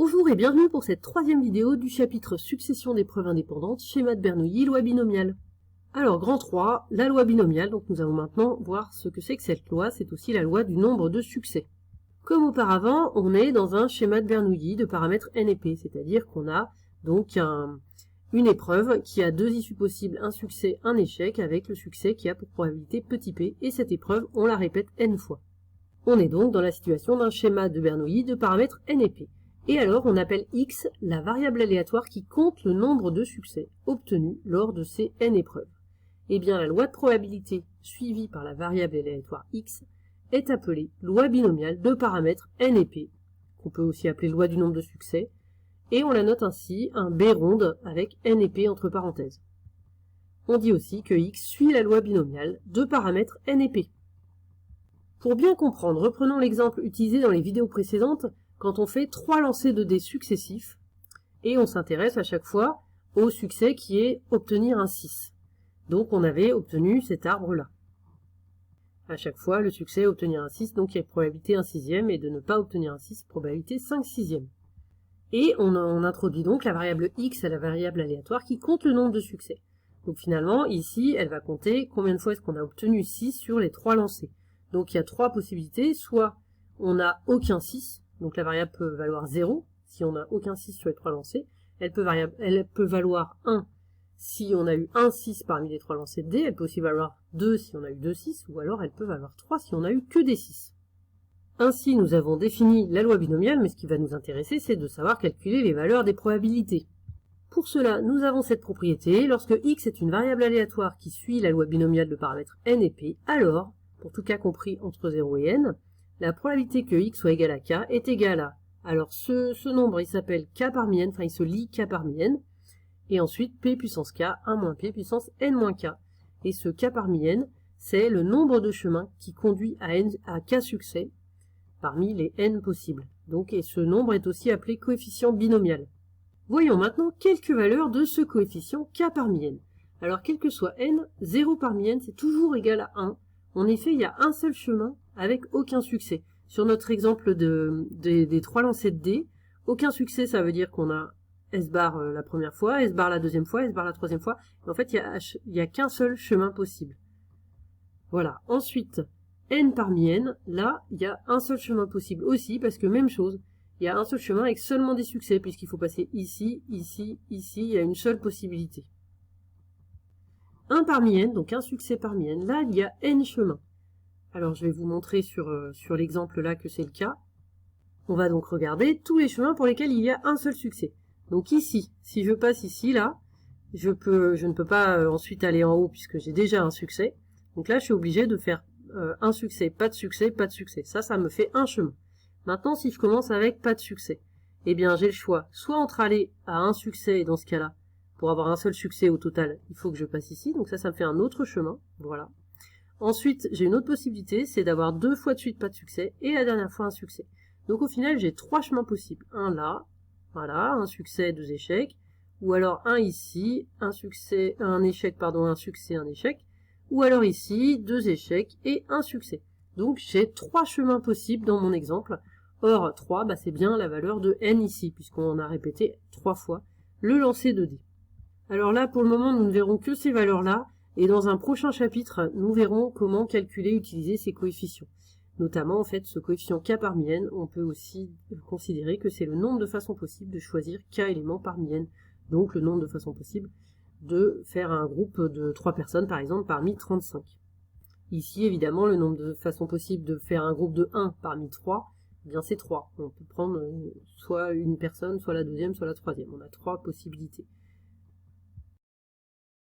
Bonjour et bienvenue pour cette troisième vidéo du chapitre Succession des preuves indépendantes, schéma de Bernoulli, loi binomiale. Alors, grand 3, la loi binomiale, donc nous allons maintenant voir ce que c'est que cette loi, c'est aussi la loi du nombre de succès. Comme auparavant, on est dans un schéma de Bernoulli de paramètres n et p, c'est-à-dire qu'on a donc une épreuve qui a deux issues possibles, un succès, un échec, avec le succès qui a pour probabilité petit p, et cette épreuve, on la répète n fois. On est donc dans la situation d'un schéma de Bernoulli de paramètres n et p. Et alors, on appelle x la variable aléatoire qui compte le nombre de succès obtenus lors de ces n épreuves. Eh bien, la loi de probabilité suivie par la variable aléatoire x est appelée loi binomiale de paramètres n et p, qu'on peut aussi appeler loi du nombre de succès, et on la note ainsi un b ronde avec n et p entre parenthèses. On dit aussi que x suit la loi binomiale de paramètres n et p. Pour bien comprendre, reprenons l'exemple utilisé dans les vidéos précédentes quand on fait 3 lancers de dés successifs et on s'intéresse à chaque fois au succès qui est obtenir un 6. Donc on avait obtenu cet arbre-là. À chaque fois, le succès est obtenir un 6, donc il y a probabilité 1 sixième, et de ne pas obtenir un 6, probabilité 5 sixième. Et on introduit donc la variable x à la variable aléatoire qui compte le nombre de succès. Donc finalement, ici, elle va compter combien de fois est-ce qu'on a obtenu 6 sur les 3 lancers. Donc il y a 3 possibilités, soit on n'a aucun 6, donc la variable peut valoir 0, si on n'a aucun 6 sur les 3 lancers. Elle peut valoir 1 si on a eu un 6 parmi les 3 lancers de dés. Elle peut aussi valoir 2 si on a eu 2 6, ou alors elle peut valoir 3 si on a eu que des 6. Ainsi, nous avons défini la loi binomiale, mais ce qui va nous intéresser, c'est de savoir calculer les valeurs des probabilités. Pour cela, nous avons cette propriété. Lorsque x est une variable aléatoire qui suit la loi binomiale de paramètres n et p, alors, pour tout cas compris entre 0 et n, la probabilité que x soit égal à k est égale à, alors ce nombre il s'appelle k parmi n, enfin il se lit k parmi n, et ensuite p puissance k, 1 moins p puissance n moins k. Et ce k parmi n, c'est le nombre de chemins qui conduit à k succès parmi les n possibles. Donc, et ce nombre est aussi appelé coefficient binomial. Voyons maintenant quelques valeurs de ce coefficient k parmi n. Alors, quel que soit n, 0 parmi n, c'est toujours égal à 1. En effet, il y a un seul chemin avec aucun succès. Sur notre exemple des 3 lancers de dés, aucun succès, ça veut dire qu'on a S bar la première fois, S bar la deuxième fois, S bar la troisième fois. Et en fait, il y a qu'un seul chemin possible. Voilà. Ensuite, n parmi n, là, il y a un seul chemin possible aussi, parce que même chose, il y a un seul chemin avec seulement des succès, puisqu'il faut passer ici, ici, ici, il y a une seule possibilité. 1 parmi n, donc un succès parmi n, là, il y a n chemins. Alors, je vais vous montrer sur l'exemple là que c'est le cas. On va donc regarder tous les chemins pour lesquels il y a un seul succès. Donc ici, si je passe ici, là, je ne peux pas ensuite aller en haut puisque j'ai déjà un succès. Donc là, je suis obligé de faire un succès, pas de succès, pas de succès. Ça me fait un chemin. Maintenant, si je commence avec pas de succès, eh bien, j'ai le choix, soit entre aller à un succès, et dans ce cas-là, pour avoir un seul succès au total, il faut que je passe ici. Donc ça me fait un autre chemin. Voilà. Ensuite, j'ai une autre possibilité, c'est d'avoir 2 fois de suite pas de succès, et la dernière fois un succès. Donc au final, j'ai 3 chemins possibles. Un là, voilà, un succès, 2 échecs, ou alors un ici, un succès, un échec, pardon, un succès, un échec, ou alors ici, 2 échecs et un succès. Donc j'ai 3 chemins possibles dans mon exemple. Or, 3, c'est bien la valeur de n ici, puisqu'on a répété 3 fois le lancer de dés. Alors là, pour le moment, nous ne verrons que ces valeurs-là, et dans un prochain chapitre, nous verrons comment calculer et utiliser ces coefficients. Notamment, en fait, ce coefficient k parmi n, on peut aussi considérer que c'est le nombre de façons possibles de choisir k éléments parmi n. Donc, le nombre de façons possibles de faire un groupe de 3 personnes, par exemple, parmi 35. Ici, évidemment, le nombre de façons possibles de faire un groupe de 1 parmi 3, eh bien c'est 3. On peut prendre soit une personne, soit la deuxième, soit la troisième. On a 3 possibilités.